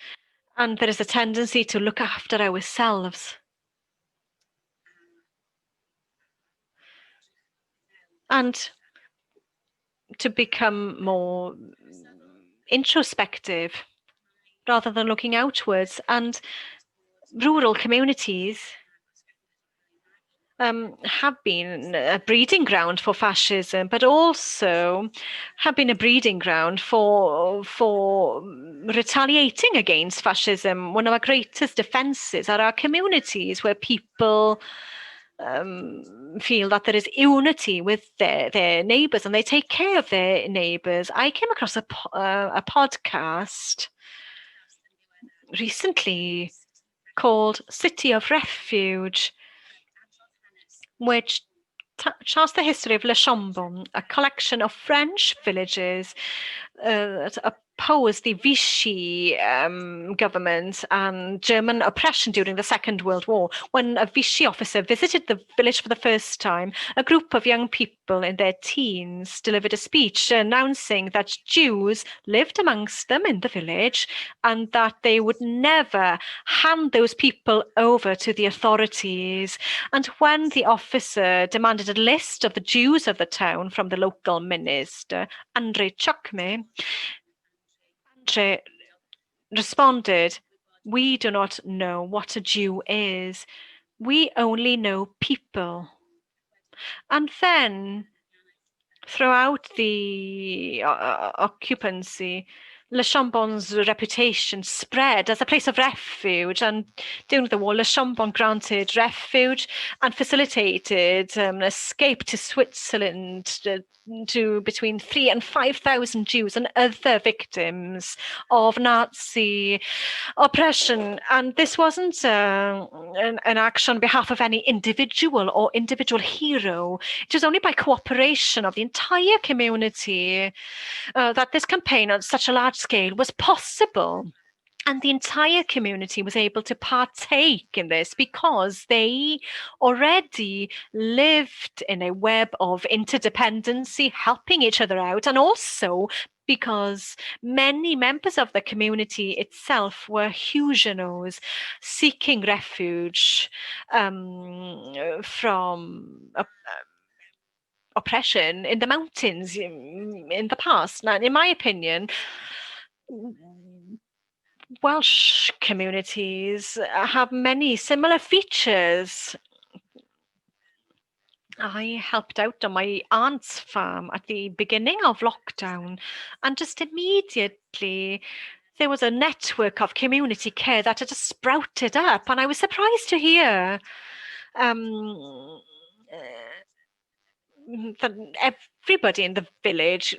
and there is a tendency to look after ourselves. And to become more introspective rather than looking outwards. And rural communities have been a breeding ground for fascism, but also have been a breeding ground for retaliating against fascism. One of our greatest defenses are our communities, where people feel that there is unity with their neighbours and they take care of their neighbours. I came across a podcast recently called City of Refuge, which charts the history of Le Chambon, a collection of French villages that opposed the Vichy government and German oppression during the Second World War. When a Vichy officer visited the village for the first time, a group of young people in their teens delivered a speech announcing that Jews lived amongst them in the village and that they would never hand those people over to the authorities. And when the officer demanded a list of the Jews of the town from the local minister, Andrei Chokme, responded We do not know what a Jew is. We only know people. And then, throughout the occupancy, Le Chambon's reputation spread as a place of refuge, and during the war, Le Chambon granted refuge and facilitated an escape to Switzerland to between 3,000 and 5,000 Jews and other victims of Nazi oppression. And this wasn't an action on behalf of any individual or individual hero. It was only by cooperation of the entire community that this campaign on such a large scale was possible. And the entire community was able to partake in this because they already lived in a web of interdependency, helping each other out, and also because many members of the community itself were Huguenots seeking refuge from oppression in the mountains in the past. Now, in my opinion, Welsh communities have many similar features. I helped out on my aunt's farm at the beginning of lockdown, and just immediately there was a network of community care that had just sprouted up, and I was surprised to hear that everybody in the village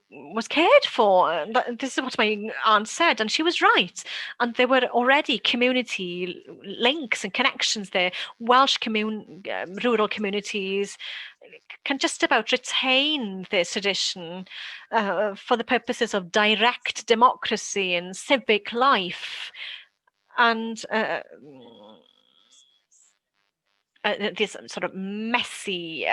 was cared for. This is what my aunt said, and she was right. And there were already community links and connections there. Welsh rural communities can just about retain this tradition for the purposes of direct democracy and civic life. And this sort of messy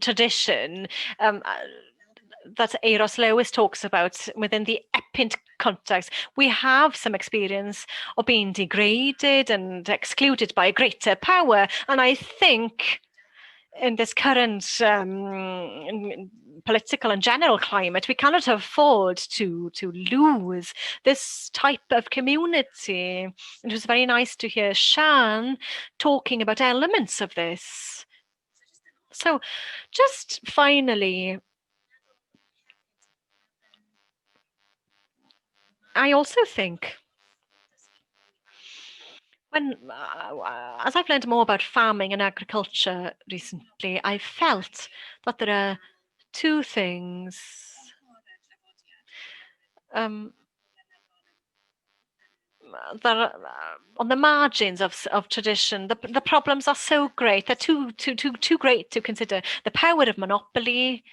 tradition that Eros Lewis talks about within the epint context. We have some experience of being degraded and excluded by a greater power, and I think in this current political and general climate, we cannot afford to lose this type of community. It was very nice to hear Siân talking about elements of this. So just finally, I also think as I've learned more about farming and agriculture recently, I felt that there are two things that are on the margins of tradition. The problems are so great; they're too great to consider. The power of monopoly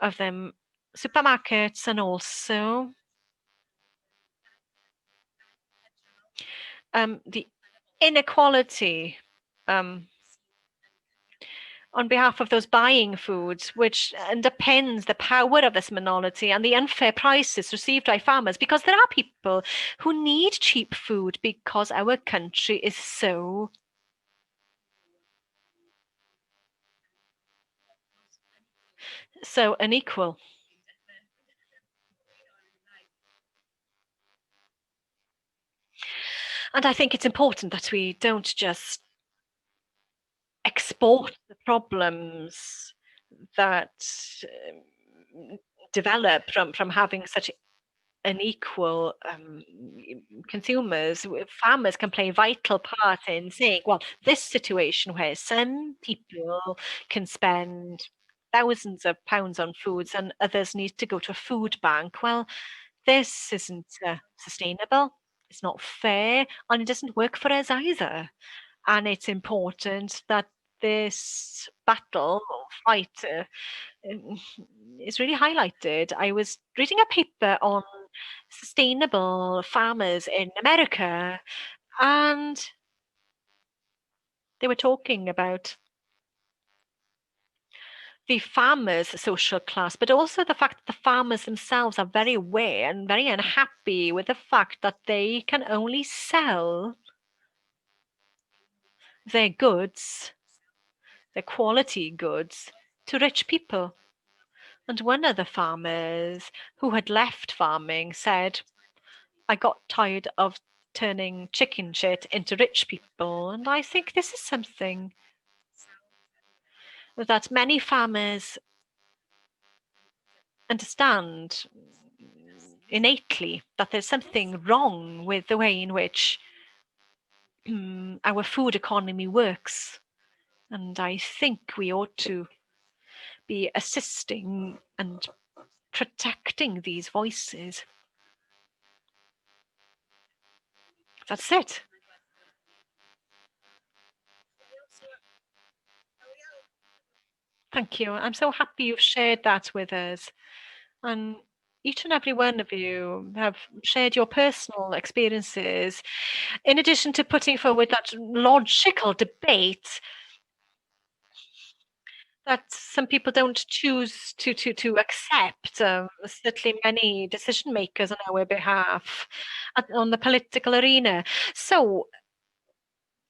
of them supermarkets, and also the inequality on behalf of those buying foods, which underpins the power of this monopoly and the unfair prices received by farmers, because there are people who need cheap food because our country is so unequal. And I think it's important that we don't just export the problems that develop from having such unequal consumers. Farmers can play a vital part in saying, well, this situation where some people can spend thousands of pounds on foods and others need to go to a food bank. Well, this isn't sustainable. It's not fair, and it doesn't work for us either. And it's important that this battle or fight is really highlighted. I was reading a paper on sustainable farmers in America, and they were talking about the farmers' social class, but also the fact that the farmers themselves are very aware and very unhappy with the fact that they can only sell their goods, their quality goods, to rich people. And one of the farmers who had left farming said, I got tired of turning chicken shit into rich people, and I think this is something that many farmers understand innately, that there's something wrong with the way in which our food economy works. And I think we ought to be assisting and protecting these voices. That's it. Thank you. I'm so happy you've shared that with us. And each and every one of you have shared your personal experiences, in addition to putting forward that logical debate that some people don't choose to accept, certainly many decision makers on our behalf on the political arena. So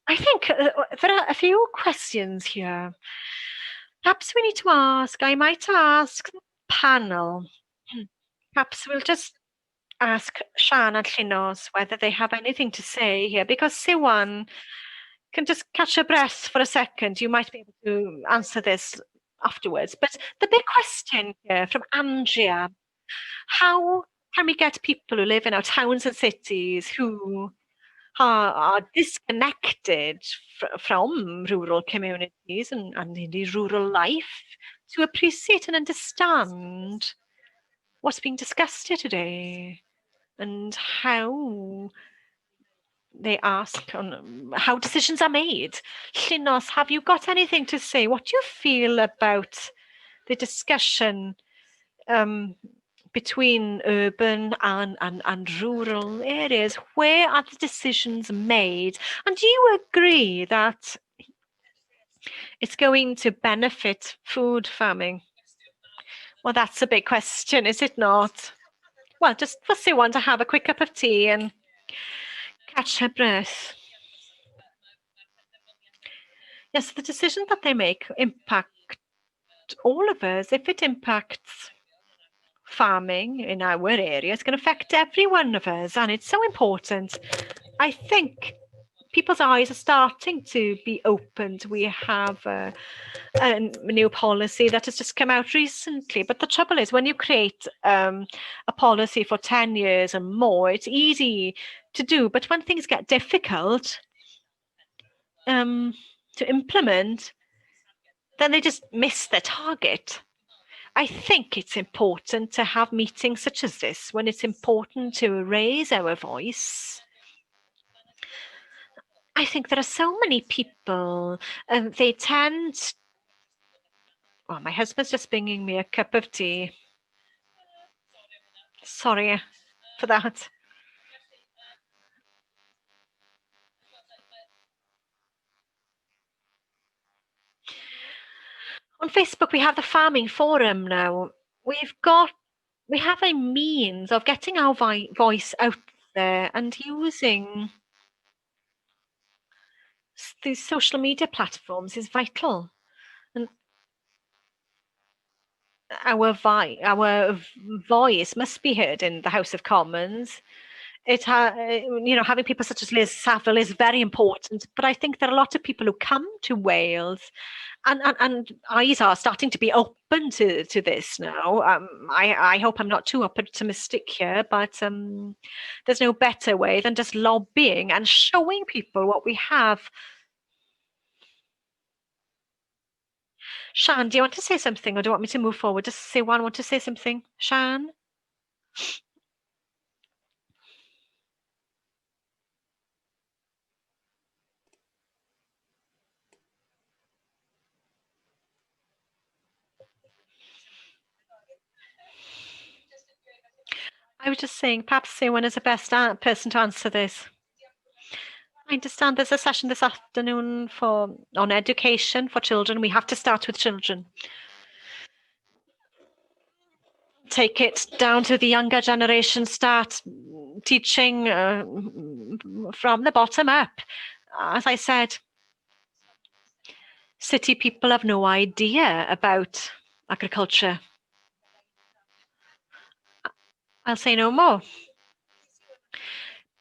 I think there are a few questions here. Perhaps we need to ask, I might ask the panel, perhaps we'll just ask Siân and Llinos whether they have anything to say here, because Siwan can just catch your breath for a second. You might be able to answer this afterwards. But the big question here from Andrea, how can we get people who live in our towns and cities who are disconnected from rural communities and indeed rural life to appreciate and understand what's being discussed here today and how they ask on how decisions are made. Llinos, have you got anything to say? What do you feel about the discussion between urban and rural areas? Where are the decisions made? And do you agree that it's going to benefit food farming? Well, that's a big question, is it not? Well, just for Siwan to have a quick cup of tea and catch her breath. Yes, the decision that they make impact all of us. If it impacts farming in our area, it's going to affect every one of us, and it's so important. I think people's eyes are starting to be opened. We have a new policy that has just come out recently, but the trouble is when you create a policy for 10 years and more, it's easy to do, but when things get difficult to implement, then they just miss their target. I think it's important to have meetings such as this when it's important to raise our voice. I think there are so many people, they tend. Well, my husband's just bringing me a cup of tea. Sorry for that. On Facebook, we have the farming forum now. We have a means of getting our voice out there and using these social media platforms is vital. And our voice must be heard in the House of Commons. Having people such as Liz Saville is very important, but I think there are a lot of people who come to Wales and eyes are starting to be open to this now. I hope I'm not too optimistic here, but there's no better way than just lobbying and showing people what we have. Siân, do you want to say something, or do you want me to move forward? Does Siwan want to say something? Siân? I was just saying, perhaps Siwan is the best person to answer this. I understand there's a session this afternoon on education for children. We have to start with children. Take it down to the younger generation, start teaching from the bottom up. As I said, city people have no idea about agriculture. I'll say no more.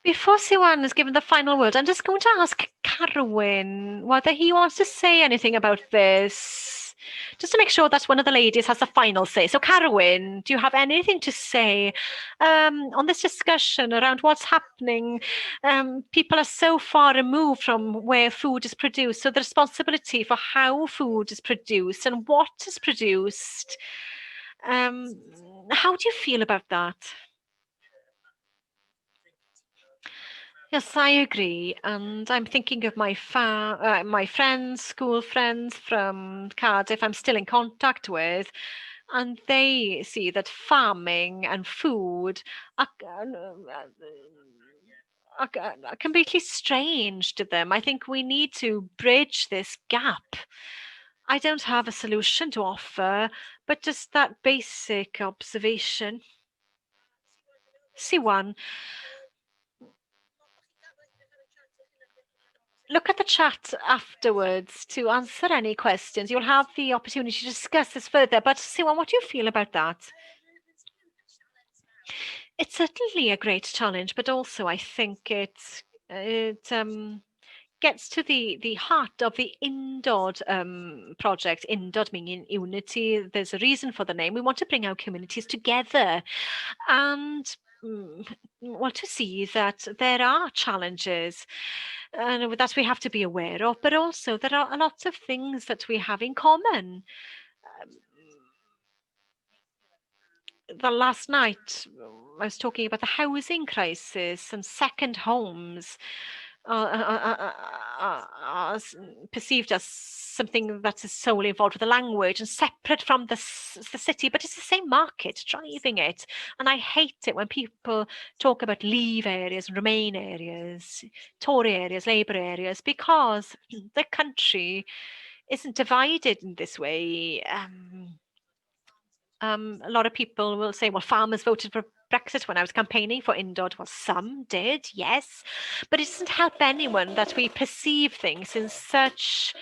Before Siwan is given the final word, I'm just going to ask Carwyn whether he wants to say anything about this, just to make sure that one of the ladies has the final say. So Carwyn, do you have anything to say on this discussion around what's happening? People are so far removed from where food is produced, so the responsibility for how food is produced and what is produced. How do you feel about that? Yes, I agree, and I'm thinking of my friends, school friends from Cardiff I'm still in contact with, and they see that farming and food are completely strange to them. I think we need to bridge this gap. I don't have a solution to offer, but just that basic observation. Siwan, look at the chat afterwards to answer any questions. You'll have the opportunity to discuss this further. But Siwan, what do you feel about that? It's certainly a great challenge, but also I think it gets to the heart of the INDOD project. INDOD meaning unity. There's a reason for the name. We want to bring our communities together and well, to see that there are challenges and that we have to be aware of, but also there are a lot of things that we have in common. The last night I was talking about the housing crisis and second homes are perceived as something that is solely involved with the language and separate from the city, but it's the same market driving it. And I hate it when people talk about leave areas, remain areas, Tory areas, Labour areas, because the country isn't divided in this way. A lot of people will say, well, farmers voted for Brexit when I was campaigning for INDOD. Well, some did, yes, but it doesn't help anyone that we perceive things in such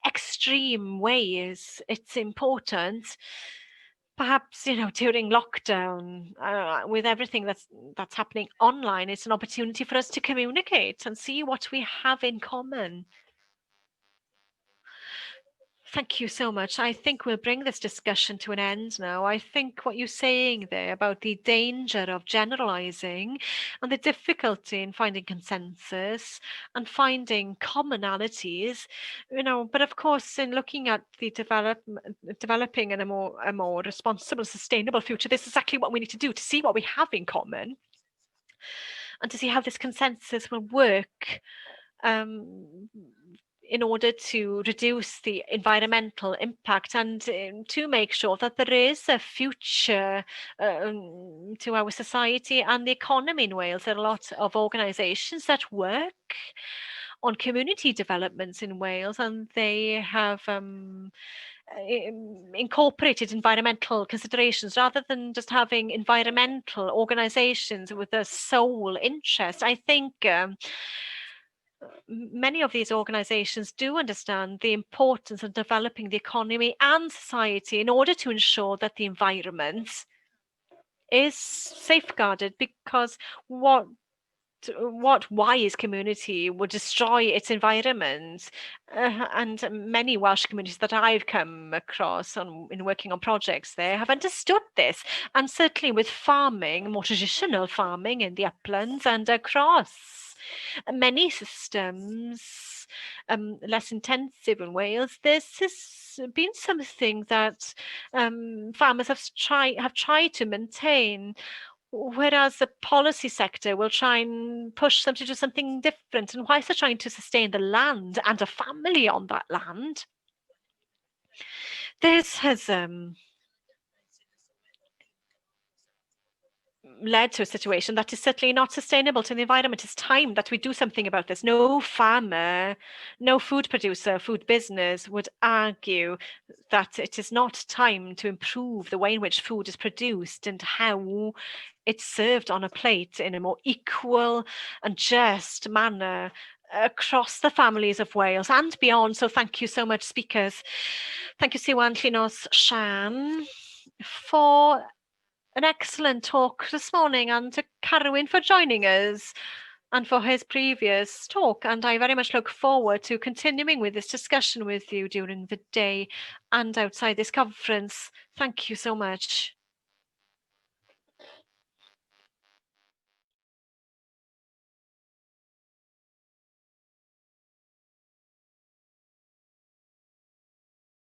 extreme ways. It's important. Perhaps, during lockdown, with everything that's happening online, it's an opportunity for us to communicate and see what we have in common. Thank you so much. I think we'll bring this discussion to an end now. I think what you're saying there about the danger of generalizing and the difficulty in finding consensus and finding commonalities, but of course, in looking at the developing in a more responsible, sustainable future, this is exactly what we need to do, to see what we have in common and to see how this consensus will work in order to reduce the environmental impact and to make sure that there is a future to our society and the economy in Wales. There are a lot of organisations that work on community developments in Wales, and they have incorporated environmental considerations rather than just having environmental organisations with a sole interest. I think many of these organisations do understand the importance of developing the economy and society in order to ensure that the environment is safeguarded, because what wise community would destroy its environment? And many Welsh communities that I've come across in working on projects there have understood this, and certainly with farming, more traditional farming in the uplands and across many systems, less intensive in Wales, this has been something that farmers have tried to maintain, whereas the policy sector will try and push them to do something different. And whilst they're trying to sustain the land and a family on that land, this has led to a situation that is certainly not sustainable to the environment. It's time that we do something about this. No farmer, no food producer, food business would argue that it is not time to improve the way in which food is produced and how it's served on a plate in a more equal and just manner across the families of Wales and beyond. So thank you so much, speakers. Thank you, Siwan, Llinos, Siân, for an excellent talk this morning, and to Carwyn for joining us. and for his previous talk. And I very much look forward to continuing with this discussion with you during the day and outside this conference. Thank you so much.